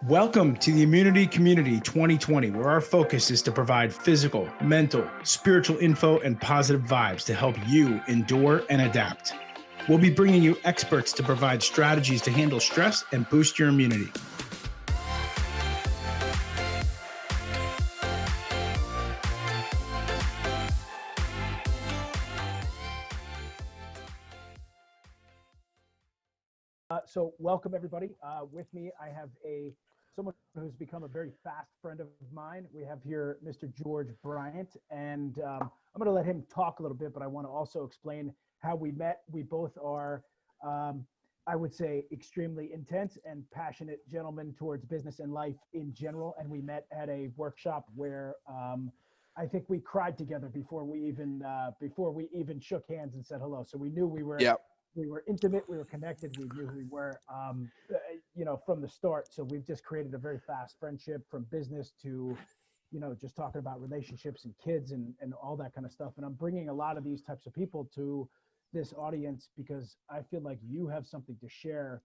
Welcome to the Immunity Community 2020, where our focus is to provide physical, mental, spiritual info and positive vibes to help you endure and adapt. We'll be bringing you experts to provide strategies to handle stress and boost your immunity. So welcome everybody. With me, I have someone who's become a very fast friend of mine. We have here Mr. George Bryant, and I'm going to let him talk a little bit, but I want to also explain how we met. We both are, I would say, extremely intense and passionate gentlemen towards business and life in general. And we met at a workshop where I think we cried together before we even shook hands and said hello. So we knew we were. Yep. We were intimate, we were connected, we knew who we were, from the start. So we've just created a very fast friendship, from business to, just talking about relationships and kids and all that kind of stuff. And I'm bringing a lot of these types of people to this audience because I feel like you have something to share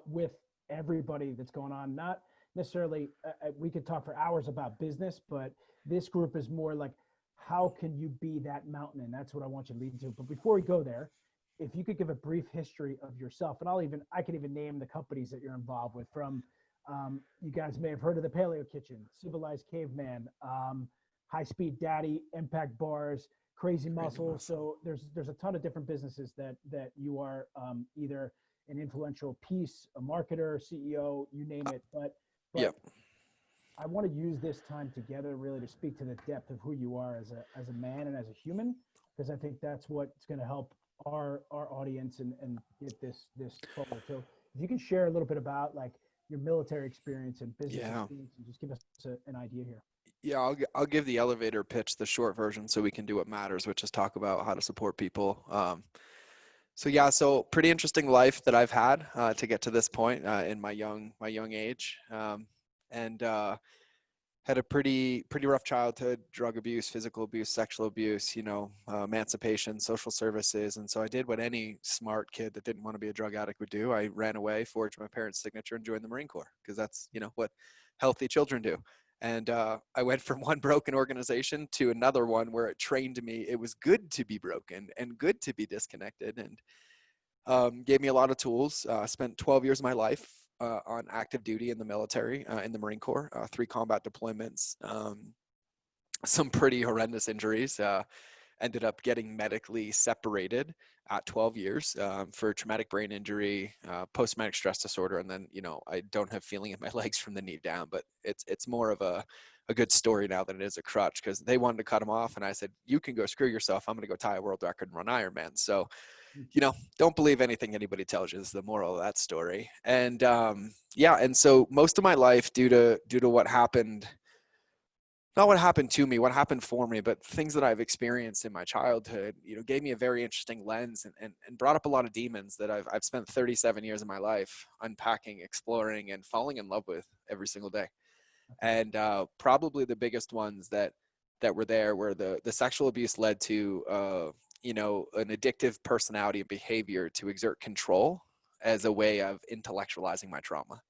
with everybody that's going on. Not necessarily, we could talk for hours about business, but this group is more like, how can you be that mountain? And that's what I want you to lead to. But before we go there, if you could give a brief history of yourself, and I can even name the companies that you're involved with, from, you guys may have heard of the Paleo Kitchen, Civilized Caveman, High Speed Daddy, Impact Bars, Crazy Muscle. So there's a ton of different businesses that you are either an influential piece, a marketer, CEO, you name it. But Yep. I want to use this time together really to speak to the depth of who you are as a man and as a human, because I think that's what's going to help our audience and get this forward. So if you can share a little bit about like your military experience and business experience, and just give us an idea here. Yeah, I'll give the elevator pitch, the short version, so we can do what matters, which is talk about how to support people. So pretty interesting life that I've had to get to this point in my young age, and had a pretty rough childhood: drug abuse, physical abuse, sexual abuse, emancipation, social services. And so I did what any smart kid that didn't want to be a drug addict would do. I ran away, forged my parents' signature, and joined the Marine Corps, because that's, what healthy children do. And I went from one broken organization to another one where it trained me it was good to be broken and good to be disconnected, and gave me a lot of tools. Spent 12 years of my life on active duty in the military, in the Marine Corps, 3 combat deployments, some pretty horrendous injuries. Ended up getting medically separated at 12 years for traumatic brain injury, post-traumatic stress disorder. And then, I don't have feeling in my legs from the knee down, but it's more of a good story now than it is a crutch, because they wanted to cut them off. And I said, you can go screw yourself. I'm going to go tie a world record and run Ironman. So, don't believe anything anybody tells you is the moral of that story. And and so most of my life, due to what happened, not what happened to me, what happened for me, but things that I've experienced in my childhood, gave me a very interesting lens and brought up a lot of demons that I've spent 37 years of my life unpacking, exploring, and falling in love with every single day. And probably the biggest ones that were there were the sexual abuse led to an addictive personality and behavior to exert control as a way of intellectualizing my trauma.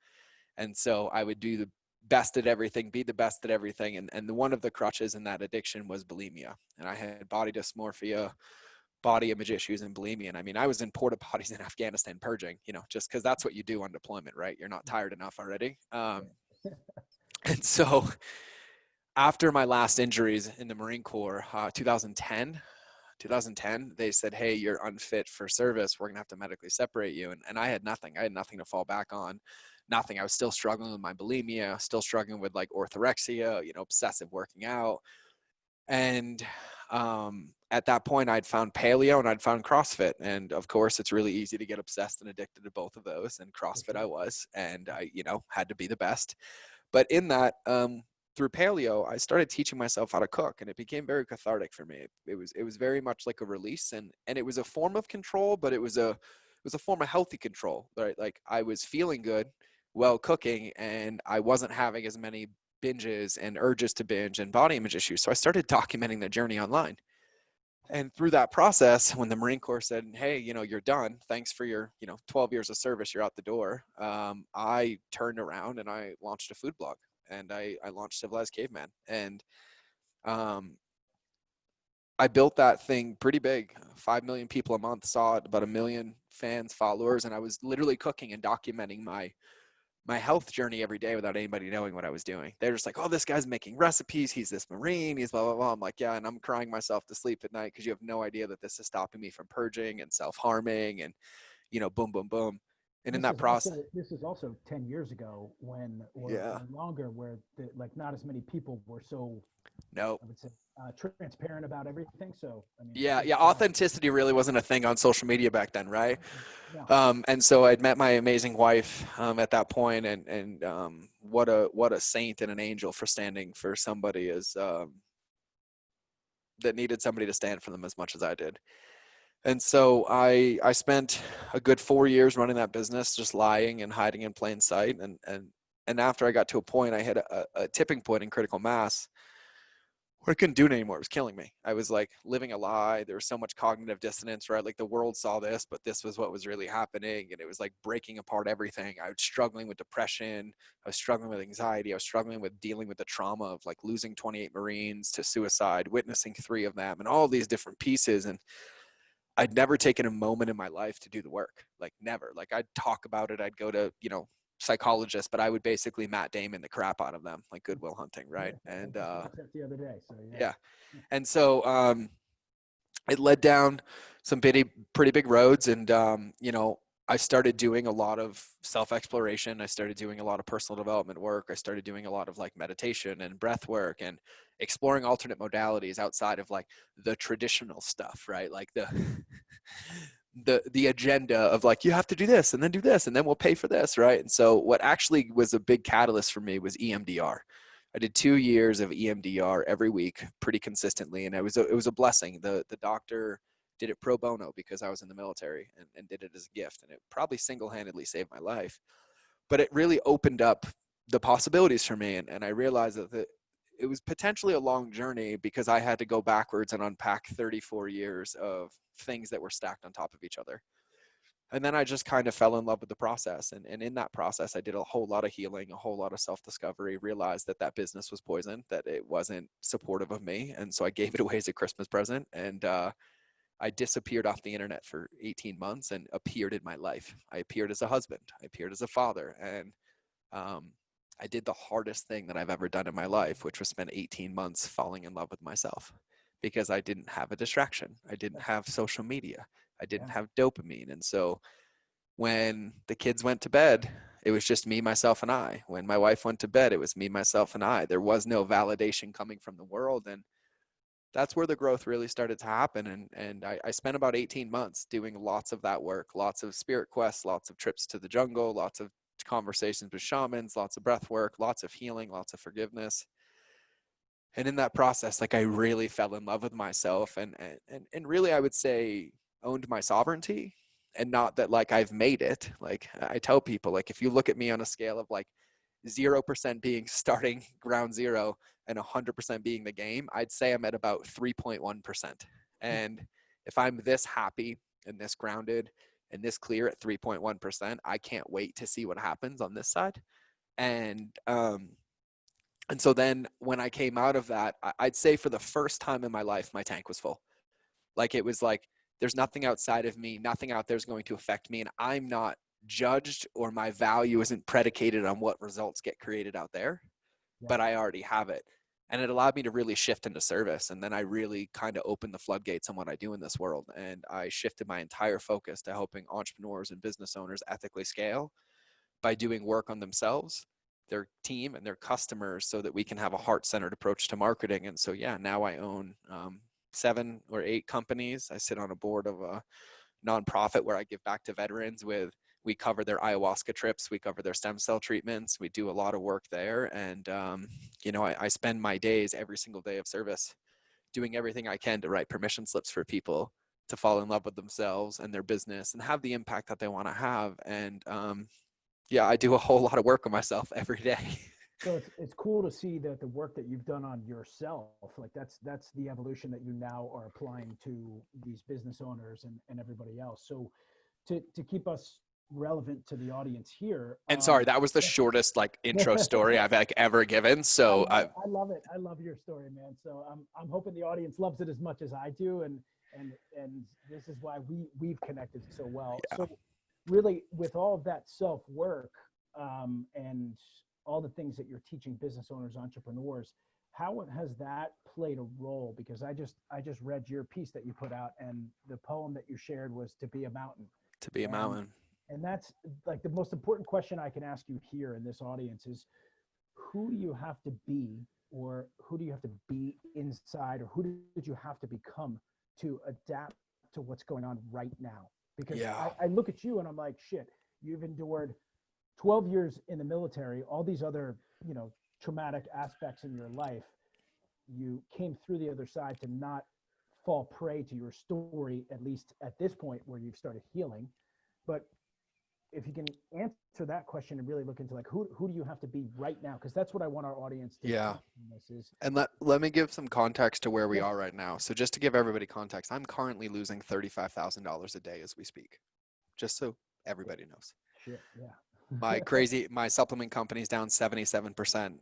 And so I would do the best at everything, be the best at everything. And one of the crutches in that addiction was bulimia. And I had body dysmorphia, body image issues, and bulimia. And I mean, I was in porta potties in Afghanistan purging, just because that's what you do on deployment, right? You're not tired enough already. And so after my last injuries in the Marine Corps, 2010, they said, hey, you're unfit for service. We're going to have to medically separate you. And I had nothing. I had nothing to fall back on. Nothing. I was still struggling with my bulimia, still struggling with like orthorexia, obsessive working out. And at that point, I'd found paleo and I'd found CrossFit. And of course, it's really easy to get obsessed and addicted to both of those. And CrossFit I was, and I, had to be the best. But in that, through paleo, I started teaching myself how to cook, and it became very cathartic for me. It was very much like a release, and it was a form of control, but it was a form of healthy control, right? Like I was feeling good while cooking, and I wasn't having as many binges and urges to binge and body image issues. So I started documenting the journey online. And through that process, when the Marine Corps said, hey, you're done, thanks for your 12 years of service, you're out the door, I turned around and I launched a food blog, and I launched Civilized Caveman. And um, I built that thing pretty big. 5 million people a month saw it, about a million fans, followers, and I was literally cooking and documenting my health journey every day without anybody knowing what I was doing. They're just like, oh, this guy's making recipes. He's this Marine. He's blah, blah, blah. I'm like, yeah. And I'm crying myself to sleep at night because you have no idea that this is stopping me from purging and self-harming and, boom, boom, boom. And in This that is process, also this is also 10 years ago when yeah, or longer where like not as many people were so, no, I would say, transparent about everything. So I mean, yeah, it's yeah. Authenticity really wasn't a thing on social media back then, right? no, And so I'd met my amazing wife at that point, and what a saint and an angel for standing for somebody as that needed somebody to stand for them as much as I did. And so I spent a good 4 years running that business, just lying and hiding in plain sight. And after I got to a point, I hit a tipping point in critical mass where I couldn't do it anymore. It was killing me. I was like living a lie. There was so much cognitive dissonance, right? Like the world saw this, but this was what was really happening. And it was like breaking apart everything. I was struggling with depression. I was struggling with anxiety. I was struggling with dealing with the trauma of like losing 28 Marines to suicide, witnessing 3 of them, and all these different pieces. And I'd never taken a moment in my life to do the work, like never. Like I'd talk about it. I'd go to, psychologists, but I would basically Matt Damon the crap out of them, like Good Will Hunting, yeah, right? I And just watched that the other day. So yeah. yeah, And so it led down some pretty big roads. And, I started doing a lot of self exploration. I started doing a lot of personal development work. I started doing a lot of like meditation and breath work and exploring alternate modalities outside of like the traditional stuff, right? Like the agenda of like, you have to do this and then do this and then we'll pay for this, right? And so what actually was a big catalyst for me was EMDR. I did 2 years of EMDR every week pretty consistently, and it was a blessing. The doctor did it pro bono because I was in the military, and did it as a gift, and it probably single-handedly saved my life. But it really opened up the possibilities for me, and I realized that it was potentially a long journey because I had to go backwards and unpack 34 years of things that were stacked on top of each other. And then I just kind of fell in love with the process. And in that process, I did a whole lot of healing, a whole lot of self-discovery, realized that that business was poison, that it wasn't supportive of me. And so I gave it away as a Christmas present. And I disappeared off the internet for 18 months and appeared in my life. I appeared as a husband. I appeared as a father. And um, I did the hardest thing that I've ever done in my life, which was spend 18 months falling in love with myself because I didn't have a distraction. I didn't have social media. I didn't yeah, have dopamine. And so when the kids went to bed, it was just me, myself, and I. When my wife went to bed, it was me, myself, and I. There was no validation coming from the world. And that's where the growth really started to happen. And I spent about 18 months doing lots of that work, lots of spirit quests, lots of trips to the jungle, lots of conversations with shamans, lots of breath work, lots of healing, lots of forgiveness. And in that process, like I really fell in love with myself and really I would say owned my sovereignty. And not that like I've made it. Like I tell people, like if you look at me on a scale of like 0% being starting ground zero and 100% being the game, I'd say I'm at about 3.1%. And if I'm this happy and this grounded and this clear at 3.1%, I can't wait to see what happens on this side. And so then when I came out of that, I'd say for the first time in my life, my tank was full. Like it was like, there's nothing outside of me, nothing out there is going to affect me. And I'm not judged, or my value isn't predicated on what results get created out there, yeah, but I already have it. And it allowed me to really shift into service. And then I really kind of opened the floodgates on what I do in this world. And I shifted my entire focus to helping entrepreneurs and business owners ethically scale by doing work on themselves, their team, and their customers so that we can have a heart-centered approach to marketing. And so, yeah, now I own 7 or 8 companies. I sit on a board of a nonprofit where I give back to veterans with, we cover their ayahuasca trips, we cover their stem cell treatments, we do a lot of work there. And, I spend my days every single day of service doing everything I can to write permission slips for people to fall in love with themselves and their business and have the impact that they want to have. And yeah, I do a whole lot of work on myself every day. So it's cool to see that the work that you've done on yourself, like that's the evolution that you now are applying to these business owners and everybody else. So to keep us relevant to the audience here, And sorry, that was the shortest like intro story I've like ever given. So I love it. I love your story, man. So I'm hoping the audience loves it as much as I do, and this is why we've connected so well. yeah. So really, with all of that self work and all the things that you're teaching business owners, entrepreneurs, how has that played a role? Because I just read your piece that you put out, and the poem that you shared was "To Be a Mountain," To be a and mountain. and that's like the most important question I can ask you here in this audience is who do you have to be, or who do you have to be inside, or who did you have to become to adapt to what's going on right now? Because Yeah. I look at you and I'm like, shit, you've endured 12 years in the military, all these other, traumatic aspects in your life. You came through the other side to not fall prey to your story, at least at this point where you've started healing. But if you can answer that question and really look into like who do you have to be right now, because that's what I want our audience to Yeah. take from this is. And let me give some context to where we Yeah. are right now. So just to give everybody context, I'm currently losing $35,000 a day as we speak. Just so everybody knows. Shit, yeah. My supplement company's down 77%.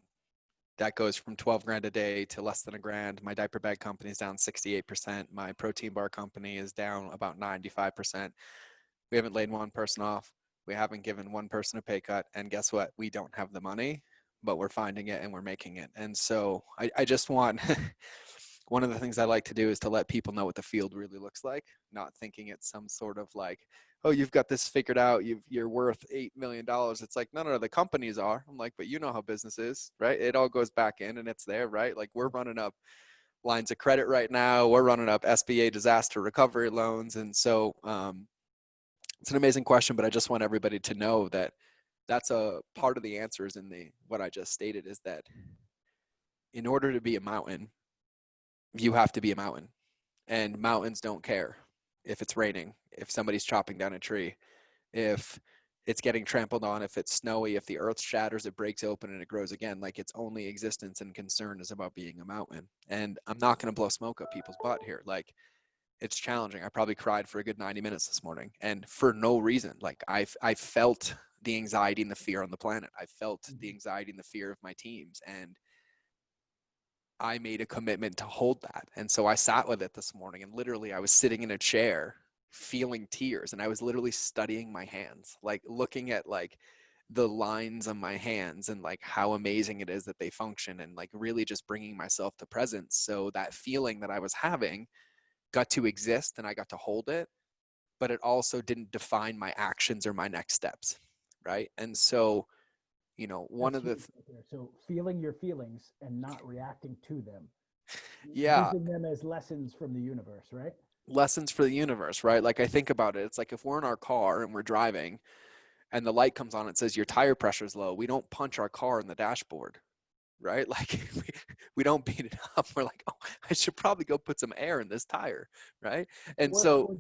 That goes from 12 grand a day to less than a grand. My diaper bag company is down 68%. My protein bar company is down about 95%. We haven't laid one person off. We haven't given one person a pay cut. And guess what? We don't have the money, but we're finding it and we're making it. And so I just want one of the things I like to do is to let people know what the field really looks like, not thinking it's some sort of like, oh, you've got this figured out. You're worth $8 million. It's like, no, the companies are. I'm like, but you know how business is, right? It all goes back in and it's there, right? Like we're running up lines of credit right now. We're running up SBA disaster recovery loans. And so it's an amazing question, but I just want everybody to know that that's a part of the answers in the what I just stated is that in order to be a mountain, you have to be a mountain, and mountains don't care if it's raining, if somebody's chopping down a tree, if it's getting trampled on, if it's snowy, if the earth shatters, it breaks open and it grows again. Like its only existence and concern is about being a mountain. And I'm not going to blow smoke up people's butt here. Like it's challenging. I probably cried for a good 90 minutes this morning and for no reason. Like I felt the anxiety and the fear on the planet. I felt the anxiety and the fear of my teams. And I made a commitment to hold that. And so I sat with it this morning and literally I was sitting in a chair feeling tears and I was literally studying my hands, like looking at like the lines on my hands and like how amazing it is that they function and like really just bringing myself to presence. So that feeling that I was having got to exist and I got to hold it, but it also didn't define my actions or my next steps. Right. And so, one That's of the, huge right there. So feeling your feelings and not reacting to them, yeah, using them as lessons from the universe, right? lessons for the universe, right? Like I think about it, it's like if we're in our car and we're driving and the light comes on, it says your tire pressure is low. We don't punch our car in the dashboard, right? Like we don't beat it up. We're like, oh, I should probably go put some air in this tire, right? And so, Or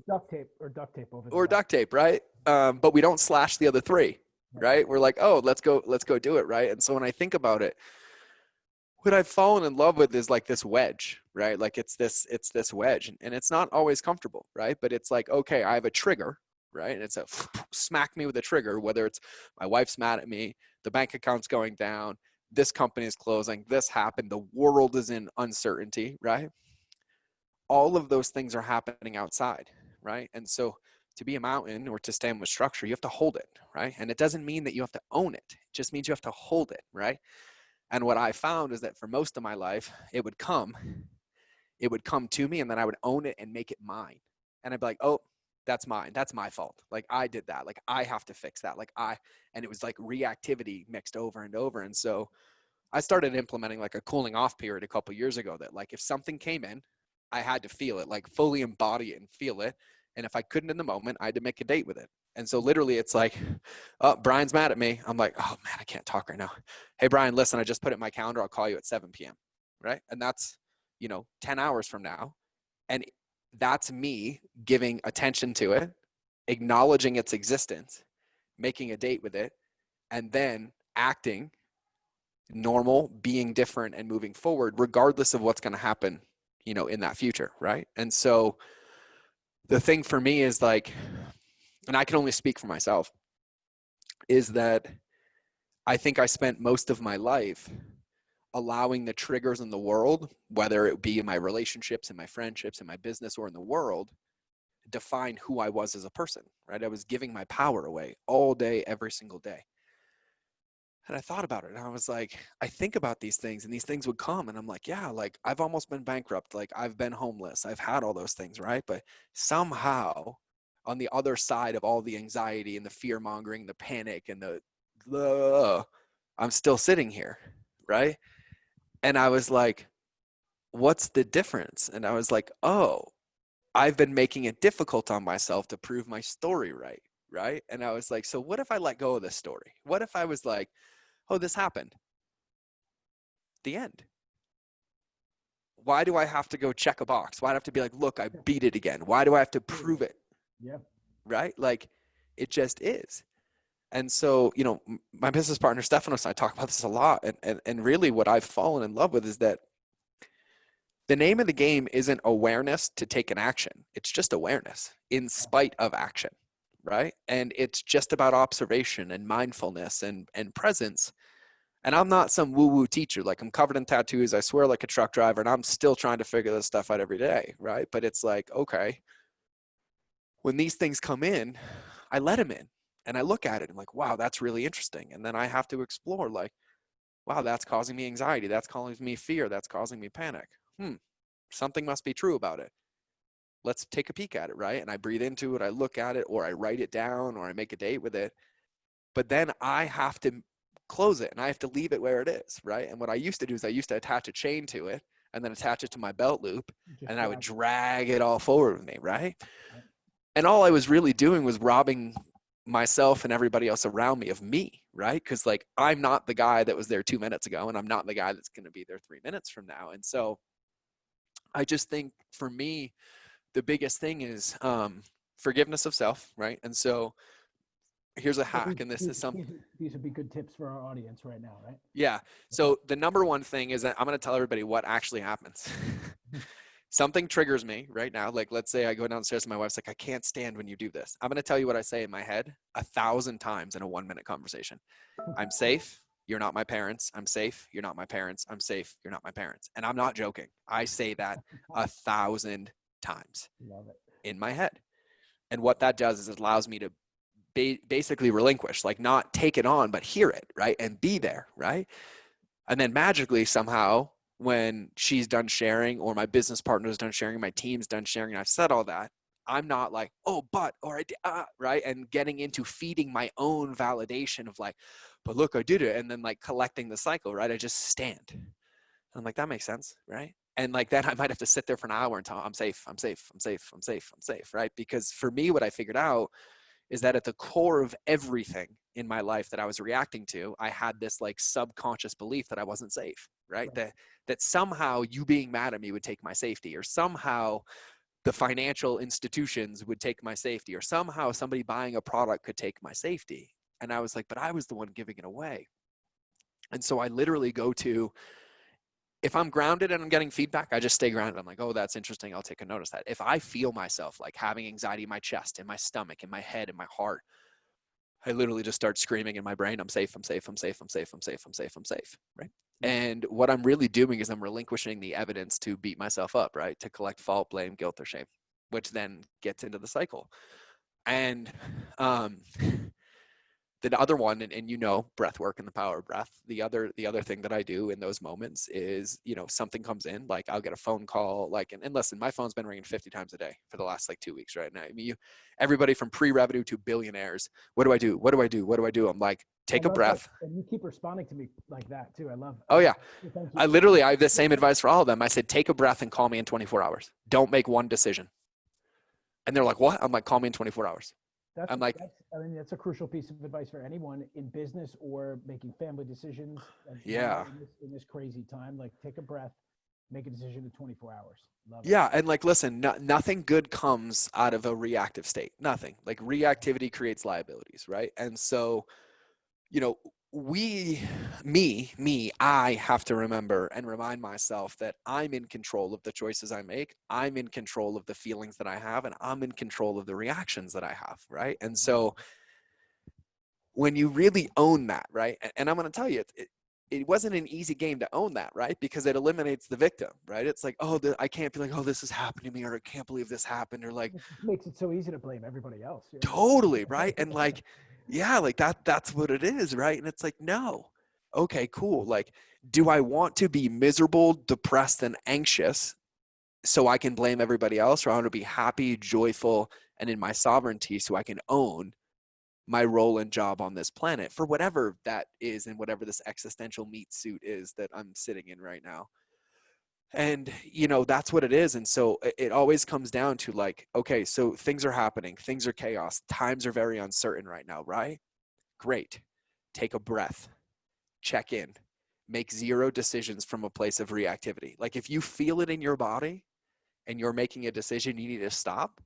duct tape over the or duct tape, right? But we don't slash the other three, Right. right? We're like, oh, let's go do it, right? And so when I think about it, what I've fallen in love with is like this wedge, right? Like it's this wedge and it's not always comfortable, right? But it's like, okay, I have a trigger, right? And it's a smack me with a trigger, whether it's my wife's mad at me, the bank account's going down, this company is closing, this happened, the world is in uncertainty, right? All of those things are happening outside, right? And so to be a mountain or to stand with structure, you have to hold it, right? And it doesn't mean that you have to own it. It just means you have to hold it, right? And what I found is that for most of my life, it would come to me and then I would own it and make it mine. And I'd be like, oh, that's mine. That's my fault. Like I did that. Like I have to fix that. And it was like reactivity mixed over and over. And so I started implementing like a cooling off period a couple years ago that like if something came in, I had to feel it, like fully embody it and feel it. And if I couldn't in the moment, I had to make a date with it. And so literally it's like, oh, Brian's mad at me. I'm like, oh man, I can't talk right now. Hey, Brian, listen, I just put it in my calendar. I'll call you at 7 p.m. Right. And that's, 10 hours from now. And that's me giving attention to it, acknowledging its existence, making a date with it, and then acting normal, being different and moving forward, regardless of what's going to happen, in that future. Right. And so the thing for me is like, and I can only speak for myself, is that I think I spent most of my life allowing the triggers in the world, whether it be in my relationships, in my friendships, in my business, or in the world, define who I was as a person, right? I was giving my power away all day, every single day. And I thought about it and I was like, I think about these things and these things would come. And I'm like, yeah, like I've almost been bankrupt. Like I've been homeless. I've had all those things, right? But somehow on the other side of all the anxiety and the fear mongering, the panic and I'm still sitting here, right? And I was like, what's the difference? And I was like, oh, I've been making it difficult on myself to prove my story right, right? And I was like, so what if I let go of this story? What if I was like, oh, this happened? The end. Why do I have to go check a box? Why do I have to be like, look, I beat it again? Why do I have to prove it? Yeah. Right? Like it just is. And so, my business partner, Stefanos, and I talk about this a lot. And really what I've fallen in love with is that the name of the game isn't awareness to take an action. It's just awareness in spite of action, right? And it's just about observation and mindfulness and presence. And I'm not some woo-woo teacher. Like I'm covered in tattoos. I swear like a truck driver, and I'm still trying to figure this stuff out every day, right? But it's like, okay, when these things come in, I let them in and I look at it. I'm like, wow, that's really interesting. And then I have to explore like, wow, that's causing me anxiety. That's causing me fear. That's causing me panic. Something must be true about it. Let's take a peek at it, right? And I breathe into it, I look at it, or I write it down, or I make a date with it. But then I have to close it and I have to leave it where it is, right? And what I used to do is I used to attach a chain to it and then attach it to my belt loop, and I would drag it all forward with me, right? And all I was really doing was robbing myself and everybody else around me of me, right? Because like I'm not the guy that was there 2 minutes ago, and I'm not the guy that's going to be there 3 minutes from now. And so I just think for me, the biggest thing is forgiveness of self, right? And so here's a hack, and this is something. These would be good tips for our audience right now, right? Yeah. So the number one thing is that I'm going to tell everybody what actually happens. Something triggers me right now. Like, let's say I go downstairs and my wife's like, I can't stand when you do this. I'm going to tell you what I say in my head 1,000 times in a 1-minute conversation. I'm safe. You're not my parents. I'm safe. You're not my parents. I'm safe. You're not my parents. And I'm not joking. I say that 1,000 times in my head. And what that does is it allows me to basically relinquish, like not take it on, but hear it, right? And be there, right? And then magically somehow when she's done sharing, or my business partner is done sharing, my team's done sharing, and I've said all that, I'm not like, oh, but, or I did, right? And getting into feeding my own validation of like, but look, I did it. And then like collecting the cycle, right? I just stand. And I'm like, that makes sense, right? And like then I might have to sit there for an hour and tell, I'm safe, I'm safe, I'm safe, I'm safe, I'm safe, right? Because for me, what I figured out is that at the core of everything in my life that I was reacting to, I had this like subconscious belief that I wasn't safe, right? That somehow you being mad at me would take my safety, or somehow the financial institutions would take my safety, or somehow somebody buying a product could take my safety. And I was like, but I was the one giving it away. And so I literally go to, if I'm grounded and I'm getting feedback, I just stay grounded. I'm like, oh, that's interesting. I'll take a notice of that. If I feel myself like having anxiety in my chest, in my stomach, in my head, in my heart, I literally just start screaming in my brain, I'm safe, I'm safe, I'm safe, I'm safe, I'm safe, I'm safe, I'm safe, right? And what I'm really doing is I'm relinquishing the evidence to beat myself up, right? To collect fault, blame, guilt, or shame, which then gets into the cycle. And the other one, and breath work and the power of breath. The other thing that I do in those moments is, something comes in, like I'll get a phone call, like, and listen, my phone's been ringing 50 times a day for the last like 2 weeks right now. I mean, everybody from pre-revenue to billionaires. What do I do? What do I do? What do I do? I'm like, take a breath. And you keep responding to me like that too. I love. Oh yeah. I have the same advice for all of them. I said, take a breath and call me in 24 hours. Don't make one decision. And they're like, what? I'm like, call me in 24 hours. That's a crucial piece of advice for anyone in business or making family decisions. Yeah. In this crazy time, like take a breath, make a decision in 24 hours. Love it. Yeah. And like, listen, nothing good comes out of a reactive state. Nothing. Like reactivity creates liabilities, right? And so, we, I have to remember and remind myself that I'm in control of the choices I make. I'm in control of the feelings that I have, and I'm in control of the reactions that I have. Right. And so when you really own that, right. And I'm going to tell you, it wasn't an easy game to own that, right? Because it eliminates the victim, right? It's like, oh, I can't be like, oh, this has happened to me, or I can't believe this happened, or like, It just makes it so easy to blame everybody else. You know? totally, right? And like, yeah, like that's what it is, right? And it's like, no. Okay, cool. Like, do I want to be miserable, depressed, and anxious so I can blame everybody else, or I want to be happy, joyful, and in my sovereignty so I can own my role and job on this planet for whatever that is and whatever this existential meat suit is that I'm sitting in right now. And that's what it is. And so it always comes down to like, okay, so things are happening, things are chaos, times are very uncertain right now, right? Great. Take a breath, check in, make zero decisions from a place of reactivity. Like if you feel it in your body and you're making a decision, you need to stop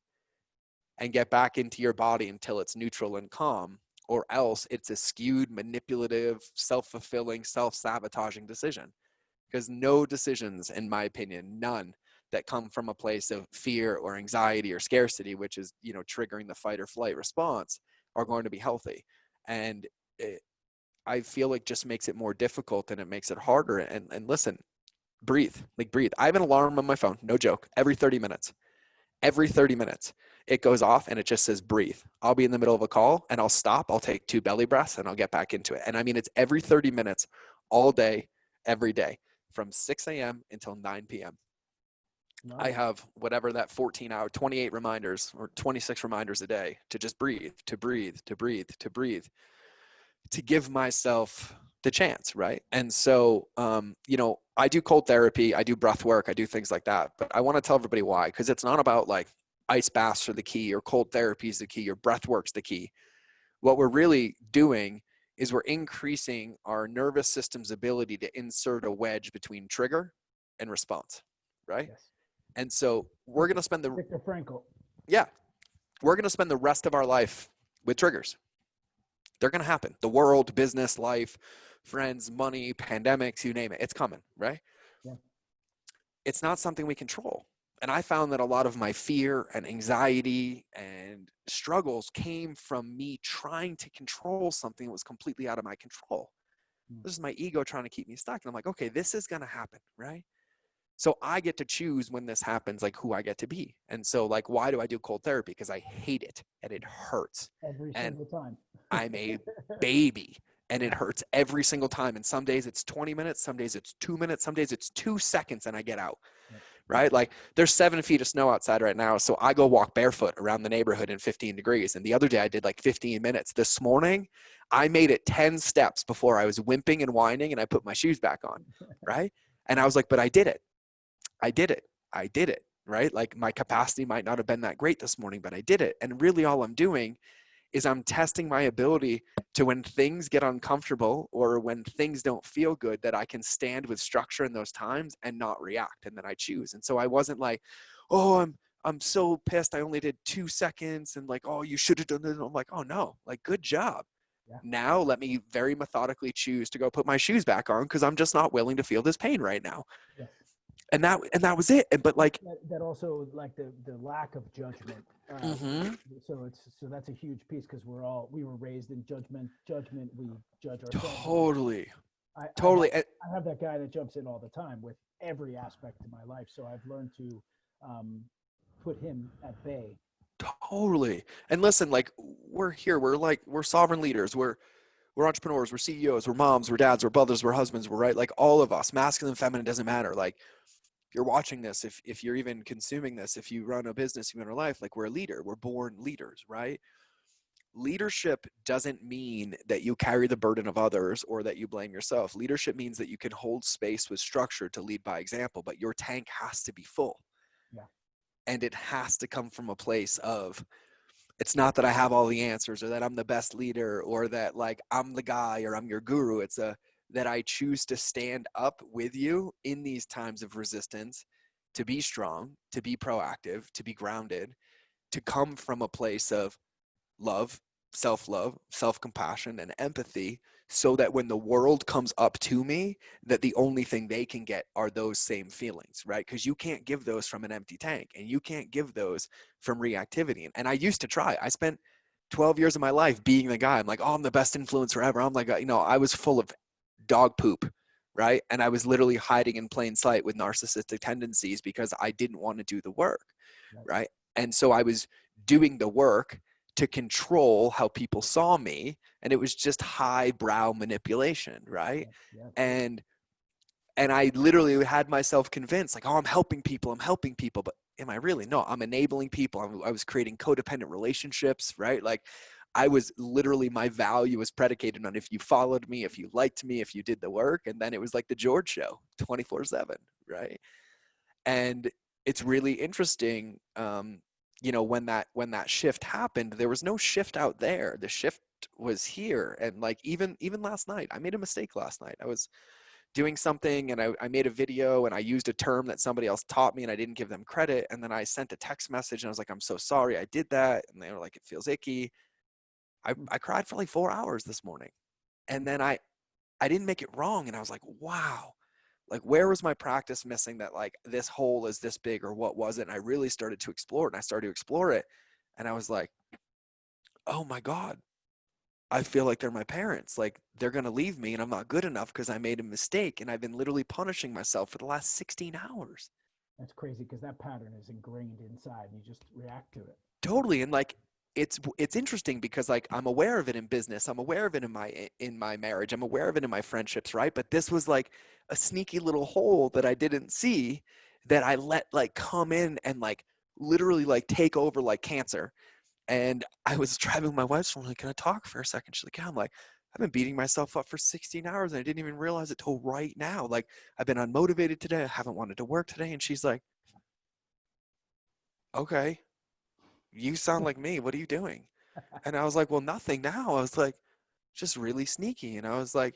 and get back into your body until it's neutral and calm, or else it's a skewed, manipulative, self-fulfilling, self-sabotaging decision. Because no decisions, in my opinion, none that come from a place of fear or anxiety or scarcity, which is, triggering the fight or flight response, are going to be healthy. And I feel like just makes it more difficult and it makes it harder. And listen, breathe, like breathe. I have an alarm on my phone, no joke, every 30 minutes. Every 30 minutes, it goes off and it just says breathe. I'll be in the middle of a call and I'll stop. I'll take 2 belly breaths and I'll get back into it. And I mean, it's every 30 minutes, all day, every day, from 6 a.m. until 9 p.m. I Nice. have whatever that 14-hour, 28 reminders or 26 reminders a day to just breathe, to breathe, to breathe, to breathe, to give myself the chance, right? And so, I do cold therapy, I do breath work, I do things like that. But I want to tell everybody why, because it's not about like ice baths are the key or cold therapy is the key or breath work's the key. What we're really doing is we're increasing our nervous system's ability to insert a wedge between trigger and response, right? Yes. And so we're going to spend Viktor Frankl. yeah, we're going to spend the rest of our life with triggers. They're going to happen. The world, business, life, friends, money, pandemics, you name it. It's coming, right? Yeah. It's not something we control. And I found that a lot of my fear and anxiety and struggles came from me trying to control something that was completely out of my control. This is my ego trying to keep me stuck. And I'm like, okay, this is going to happen, right? So I get to choose when this happens, like who I get to be. And so like, why do I do cold therapy? Because I hate it and it hurts. Every And single time. I'm a baby and Yeah. it hurts every single time. And some days it's 20 minutes, some days it's 2 minutes, some days it's 2 seconds and I get out, Yep. right? Like there's 7 feet of snow outside right now. So I go walk barefoot around the neighborhood in 15 degrees. And the other day I did like 15 minutes. This morning, I made it 10 steps before I was wimping and whining and I put my shoes back on, right? And I was like, but I did it. I did it. I did it, right? Like my capacity might not have been that great this morning, but I did it. And really all I'm doing is I'm testing my ability to, when things get uncomfortable or when things don't feel good, that I can stand with structure in those times and not react. And then I choose. And so I wasn't like, oh, I'm so pissed. I only did 2 seconds and like, oh, you should have done it. I'm like, oh no, like good job. Yeah. Now let me very methodically choose to go put my shoes back on because I'm just not willing to feel this pain right now. Yes. And that was it. But like that also like the lack of judgment. So that's a huge piece because we were raised in judgment. We judge ourselves. totally, I totally. I have that guy that jumps in all the time with every aspect of my life. So I've learned to put him at bay. Totally. And listen, like we're here, we're sovereign leaders, we're entrepreneurs, we're CEOs, we're moms, we're dads, we're brothers, we're husbands, we're right, like all of us, masculine, feminine, doesn't matter. Like if you're watching this, if you're even consuming this, if you run a business, you run a life, like we're a leader, we're born leaders, right? Leadership doesn't mean that you carry the burden of others or that you blame yourself. Leadership means that you can hold space with structure to lead by example, but your tank has to be full. Yeah. And it has to come from a place of, it's not that I have all the answers or that I'm the best leader or that like I'm the guy or I'm your guru. It's that I choose to stand up with you in these times of resistance, to be strong, to be proactive, to be grounded, to come from a place of love, self-love, self-compassion, and empathy, so that when the world comes up to me, that the only thing they can get are those same feelings, right? Because you can't give those from an empty tank, and you can't give those from reactivity. And I used to try. I spent 12 years of my life being the guy. I'm like, oh, I'm the best influencer ever. I'm like, I was full of dog poop, right? And I was literally hiding in plain sight with narcissistic tendencies because I didn't want to do the work, Right. right? And so I was doing the work to control how people saw me, and it was just highbrow manipulation, right? Yes, yes, yes. And and I literally had myself convinced, like, oh, I'm helping people, but am I really? No, I'm enabling people. I was creating codependent relationships, right? Like, I was literally, my value was predicated on if you followed me, if you liked me, if you did the work. And then it was like the George show 24/7, right? And it's really interesting, when that shift happened, there was no shift out there. The shift was here. And like, even last night, I made a mistake last night. I was doing something, and I made a video, and I used a term that somebody else taught me, and I didn't give them credit. And then I sent a text message, and I was like, I'm so sorry I did that. And they were like, it feels icky. Mm, I cried for like 4 hours this morning. And mm. then I didn't make it wrong. And I was like, wow, like, where was my practice missing, that like this hole is this big, or what was it? And I really started to explore it, and I started to explore it. And I was like, oh my God, I feel like they're my parents. Like, they're going to leave me, and I'm not good enough because I made a mistake. And I've been literally punishing myself for the last 16 hours. That's crazy because that pattern is ingrained inside and you just react to it. Totally. And like, it's interesting because like, I'm aware of it in business. I'm aware of it in my marriage. I'm aware of it in my friendships, right? But this was like a sneaky little hole that I didn't see, that I let like come in and like literally like take over like cancer. And I was driving with my wife, so I'm like, can I talk for a second? She's like, yeah. I'm like, I've been beating myself up for 16 hours and I didn't even realize it till right now. Like, I've been unmotivated today. I haven't wanted to work today. And she's like, okay, you sound like me. What are you doing? And I was like, well, nothing now. I was like, just really sneaky. And I was like,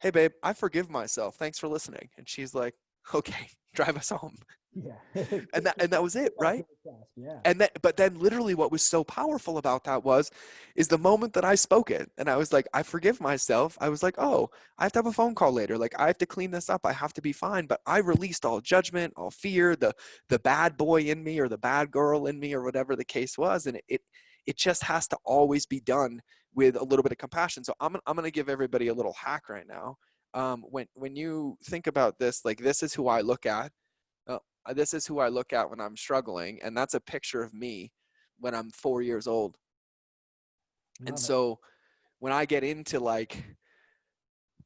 hey, babe, I forgive myself. Thanks for listening. And she's like, okay, drive us home. Yeah. And that was it, Back right? to the task. Yeah. But then literally what was so powerful about that is the moment that I spoke it, and I was like, I forgive myself. I was like, oh, I have to have a phone call later. Like, I have to clean this up. I have to be fine. But I released all judgment, all fear, the bad boy in me, or the bad girl in me, or whatever the case was. And it just has to always be done with a little bit of compassion. So I'm going to give everybody a little hack right now. When you think about this, like, this is who I look at when I'm struggling. And that's a picture of me when I'm 4 years old. And Love it. so when I get into like,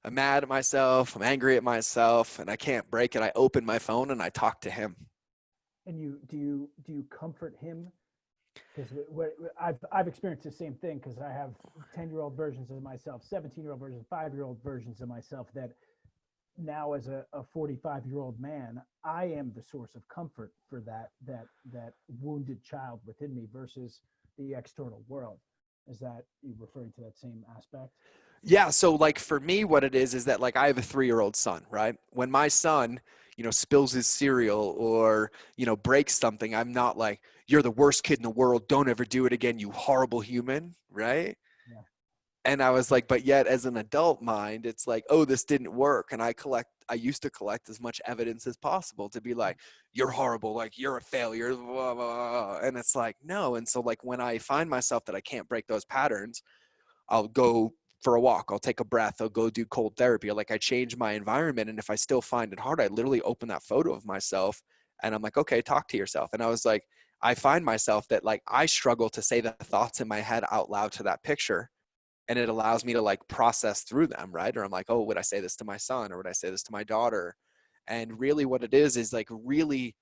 I'm mad at myself, I'm angry at myself, and I can't break it, I open my phone and I talk to him. And do you comfort him? Because I've experienced the same thing because I have 10-year-old versions of myself, 17-year-old versions, 5-year-old versions of myself that now as a 45-year-old man, I am the source of comfort for that wounded child within me versus the external world. Is that you referring to that same aspect? Yeah. So like, for me, what it is that like, I have a 3-year-old son, right? When my son, spills his cereal, or, breaks something, I'm not like, you're the worst kid in the world. Don't ever do it again, you horrible human. Right. Yeah. And I was like, but yet as an adult mind, it's like, oh, this didn't work. And I used to collect as much evidence as possible to be like, you're horrible, like, you're a failure, blah, blah, blah. And it's like, no. And so like, when I find myself that I can't break those patterns, I'll go for a walk, I'll take a breath, I'll go do cold therapy. Like, I change my environment. And if I still find it hard, I literally open that photo of myself and I'm like, okay, talk to yourself. And I was like, I find myself that like, I struggle to say the thoughts in my head out loud to that picture, and it allows me to like process through them, right? Or I'm like, oh, would I say this to my son, or would I say this to my daughter? And really what it is like, really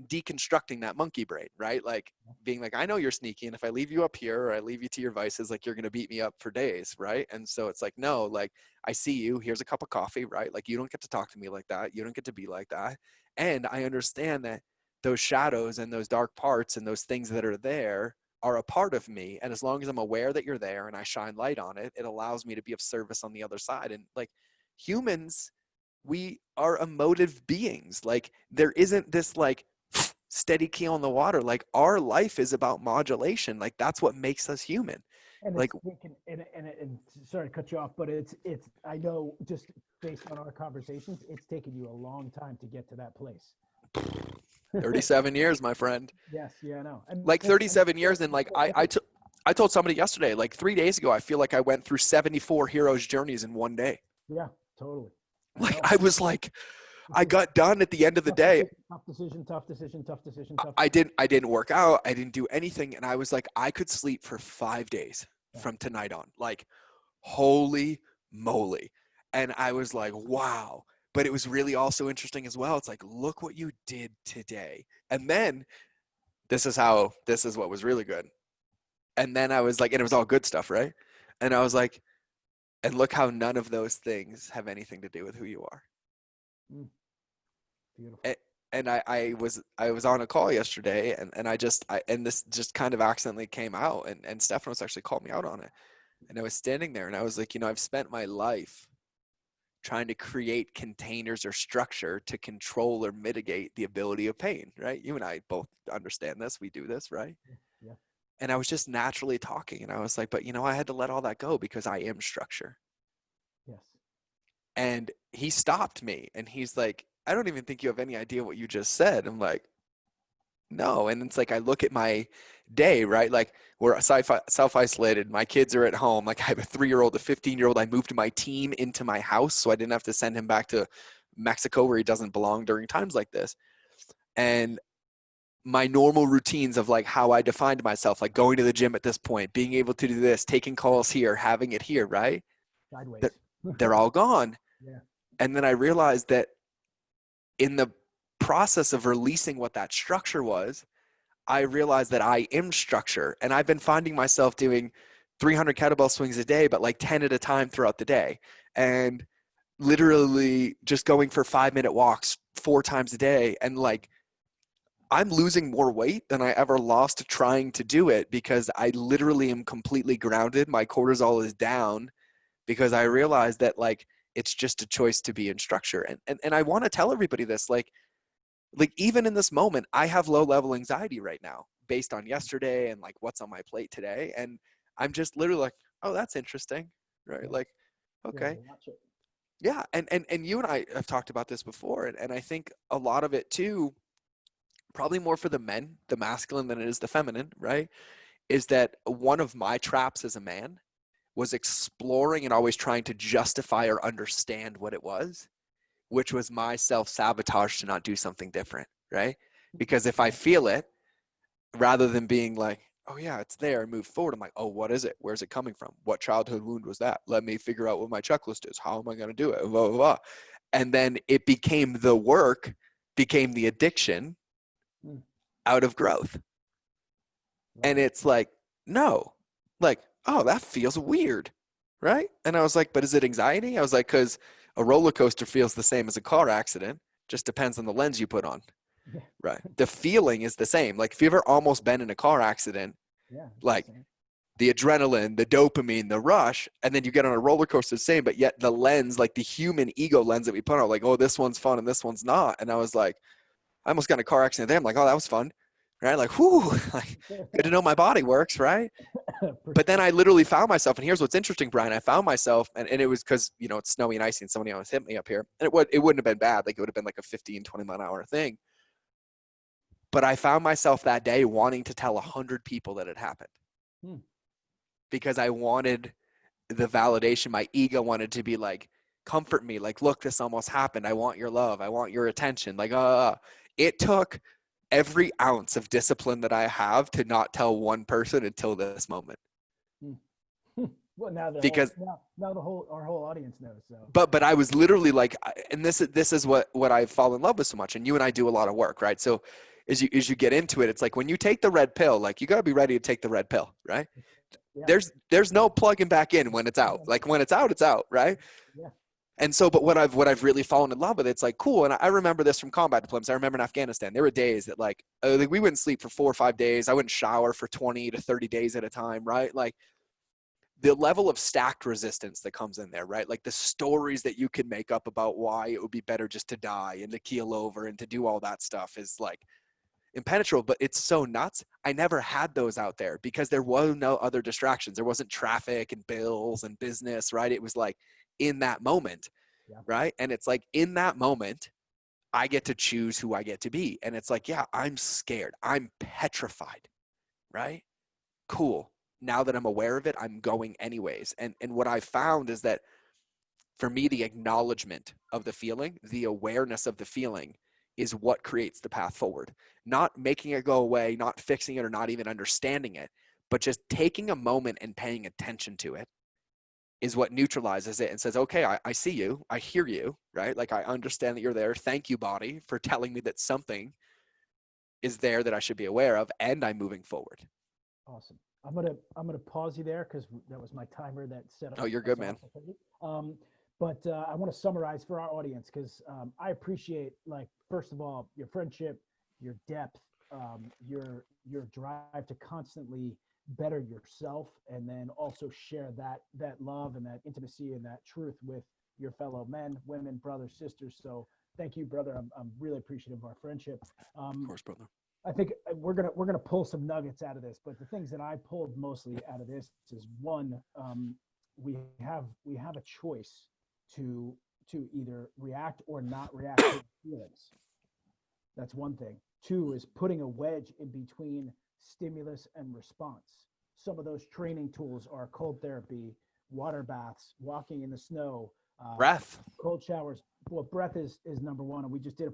deconstructing that monkey brain, right? Like, being like, I know you're sneaky, and if I leave you up here, or I leave you to your vices, like, you're going to beat me up for days, right? And so it's like, no, like, I see you, here's a cup of coffee, right? Like, you don't get to talk to me like that, you don't get to be like that. And I understand that those shadows and those dark parts and those things that are there are a part of me, and as long as I'm aware that you're there and I shine light on it, it allows me to be of service on the other side. And like, humans, we are emotive beings. Like, there isn't this like steady key on the water. Like, our life is about modulation. Like, that's what makes us human. And Like, it's taken, and sorry to cut you off, but I know just based on our conversations, it's taken you a long time to get to that place. 37 years, my friend. Yes, yeah, I know. Like And 37 years. And like, I told somebody yesterday, like 3 days ago, I feel like I went through 74 heroes' journeys in one day. yeah, totally. I Like, know. I was like, It's I just got done at the end of the tough day. decision, tough decision, tough decision, tough decision, tough I decision. didn't work out. I didn't do anything. And I was like, I could sleep for 5 days Yeah, from tonight on. Like, holy moly. And I was like, wow. But it was really also interesting as well. It's like, look what you did today. And then this is what was really good. And then I was like, and it was all good stuff, right? And I was like, and look how none of those things have anything to do with who you are. mm, beautiful. A- And I was on a call yesterday, and this just kind of accidentally came out, and Stefan actually called me out on it. And I was standing there and I was like, I've spent my life trying to create containers or structure to control or mitigate the ability of pain, right? You and I both understand this. We do this, right? Yeah, yeah, And I was just naturally talking and I was like, but I had to let all that go because I am structure. yes, And he stopped me and he's like, I don't even think you have any idea what you just said. I'm like, no. And it's like, I look at my day, right? Like we're self-isolated. My kids are at home. Like I have a 3-year-old, a 15-year-old. I moved my team into my house so I didn't have to send him back to Mexico where he doesn't belong during times like this. And my normal routines of like how I defined myself, like going to the gym at this point, being able to do this, taking calls here, having it here, right? sideways. They're all gone. Yeah, And then I realized that in the process of releasing what that structure was, I realized that I am structure. And I've been finding myself doing 300 kettlebell swings a day, but like 10 at a time throughout the day. And literally just going for 5-minute walks 4 times a day. And like, I'm losing more weight than I ever lost trying to do it because I literally am completely grounded. My cortisol is down because I realized that like, it's just a choice to be in structure. And I want to tell everybody this, like even in this moment, I have low level anxiety right now based on yesterday and like what's on my plate today. And I'm just literally like, oh, that's interesting. Right. yeah, Like, yeah. okay. Watch it. Yeah. And you and I have talked about this before. And I think a lot of it too, probably more for the men, the masculine than it is the feminine, right? Is that one of my traps as a man was exploring and always trying to justify or understand what it was, which was my self-sabotage to not do something different, right? Because if I feel it, rather than being like, oh yeah, it's there and move forward, I'm like, oh, what is it? Where's it coming from? What childhood wound was that? Let me figure out what my checklist is. How am I going to do it? Blah, blah, blah. And then it became the work, became the addiction Mm, out of growth. love And it. it's like, no, like, oh, that feels weird, right? And I was like, but is it anxiety? I was like, because a roller coaster feels the same as a car accident, just depends on the lens you put on, Yeah, right? The feeling is the same. Like if you've ever almost been in a car accident, yeah. It's like the same. the adrenaline, the dopamine, the rush, and then you get on a roller coaster, the same, but yet the lens, like the human ego lens that we put on, like, oh, this one's fun and this one's not. And I was like, I almost got in a car accident there. I'm like, oh, that was fun, right? Like, whoo, like, good to know my body works, right? For But then sure. I literally found myself, and here's what's interesting, Brian. I found myself, and it was because, it's snowy and icy, and somebody else hit me up here. And it wouldn't have been bad. Like, it would have been like a 15, 20-mile-an-hour thing. But I found myself that day wanting to tell 100 people that it happened Hmm. because I wanted the validation. My ego wanted to be like, comfort me. Like, look, this almost happened. I want your love. I want your attention. Like, it took every ounce of discipline that I have to not tell one person until this moment. Hmm. Well, now the whole Because now the whole our whole audience knows. So but I was literally like, and this is what I fall in love with so much. And you and I do a lot of work, right? So as you get into it, it's like when you take the red pill, like you got to be ready to take the red pill, right? yeah, There's no plugging back in when it's out. Like when it's out, right? yeah, And so, but what I've really fallen in love with, it's like cool. And I remember this from combat deployments. I remember in Afghanistan, there were days that like we wouldn't sleep for 4 or 5 days. I wouldn't shower for 20 to 30 days at a time, right? Like the level of stacked resistance that comes in there, right? Like the stories that you can make up about why it would be better just to die and to keel over and to do all that stuff is like, impenetrable, but it's so nuts. I never had those out there because there was no other distractions. There wasn't traffic and bills and business, right? It was like in that moment, Yeah. right? And it's like in that moment, I get to choose who I get to be. And it's like, yeah, I'm scared. I'm petrified, right? Cool. Now that I'm aware of it, I'm going anyways. And what I found is that for me, the acknowledgement of the feeling, the awareness of the feeling is what creates the path forward. Not making it go away, not fixing it or not even understanding it, but just taking a moment and paying attention to it is what neutralizes it and says, okay, I see you. I hear you, right? Like I understand that you're there. Thank you, body, for telling me that something is there that I should be aware of, and I'm moving forward. Awesome. I'm gonna pause you there because that was my timer that set Oh, you're us good, man. off. But I want to summarize for our audience because I appreciate, like, first of all, your friendship, your depth, your drive to constantly better yourself, and then also share that love and that intimacy and that truth with your fellow men, women, brothers, sisters. So thank you, brother. I'm really appreciative of our friendship. Of course, brother. I think we're gonna pull some nuggets out of this, but the things that I pulled mostly out of this is one, we have a choice to either react or not react to feelings. That's one thing. Two is putting a wedge in between stimulus and response. Some of those training tools are cold therapy, water baths, walking in the snow, Breath. cold showers. Well, breath is number one, and we just did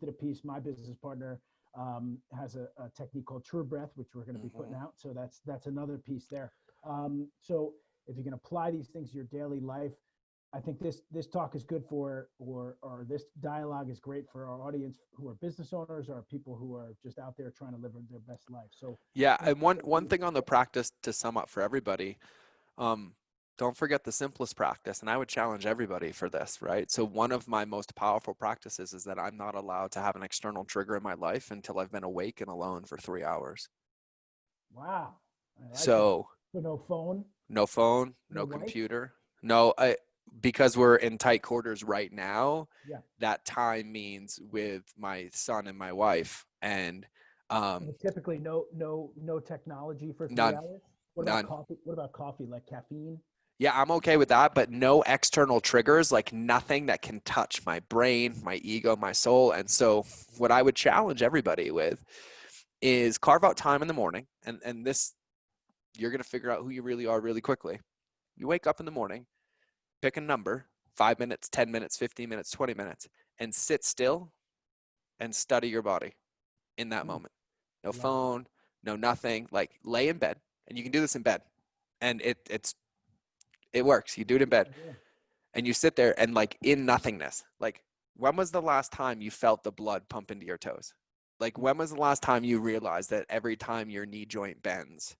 a piece. My business partner has a technique called True Breath, which we're going to be putting out. So that's another piece there. So if you can apply these things to your daily life, I think this talk is good for, or this dialogue is great for our audience who are business owners or people who are just out there trying to live their best life. So Yeah, and one thing on the practice to sum up for everybody, don't forget the simplest practice, and I would challenge everybody for this, right? So one of my most powerful practices is that I'm not allowed to have an external trigger in my life until I've been awake and alone for 3 hours. wow, I like that. So So no phone, no phone, no no wife. computer, no, because we're in tight quarters right now, Yeah. that time means with my son and my wife, and And typically no technology for three none, hours. What about none. coffee? What about coffee? Like caffeine? Yeah, I'm okay with that, but no external triggers, like nothing that can touch my brain, my ego, my soul. And so what I would challenge everybody with is carve out time in the morning, and this, you're going to figure out who you really are really quickly. You wake up in the morning, pick a number, 5 minutes, 10 minutes, 15 minutes, 20 minutes, and sit still and study your body in that Mm, moment. No love it. phone, no nothing, like lay in bed, and you can do this in bed, and it works. You do it in bed. Yeah. And you sit there and like in nothingness. Like, when was the last time you felt the blood pump into your toes? Like, when was the last time you realized that every time your knee joint bends,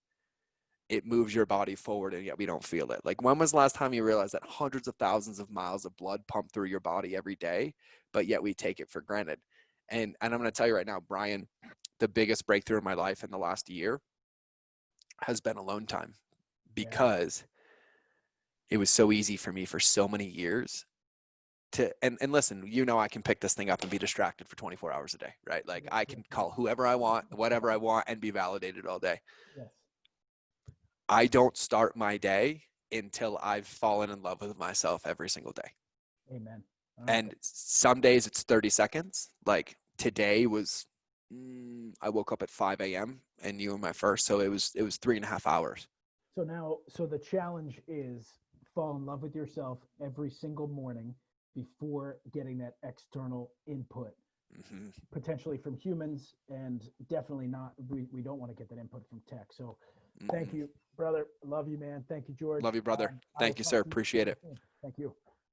it moves your body forward and yet we don't feel it? Like, when was the last time you realized that hundreds of thousands of miles of blood pump through your body every day, but yet we take it for granted? And I'm going to tell you right now, Brian, the biggest breakthrough in my life in the last year has been alone time, Yeah. because it was so easy for me for so many years to, and listen, I can pick this thing up and be distracted for 24 hours a day, right? Like I can call whoever I want, whatever I want, and be validated all day. Yes. I don't start my day until I've fallen in love with myself every single day. Amen. All right. And some days it's 30 seconds. Like today was, I woke up at 5 a.m. and you were my first. So it was 3.5 hours. So the challenge is fall in love with yourself every single morning before getting that external input, Mm-hmm. potentially from humans, and definitely not. We don't want to get that input from tech. So thank Mm-hmm. you, brother. Love you, man. Thank you, George. Love you, brother. I will Thank you, talk sir. to you Appreciate it. soon. Thank you.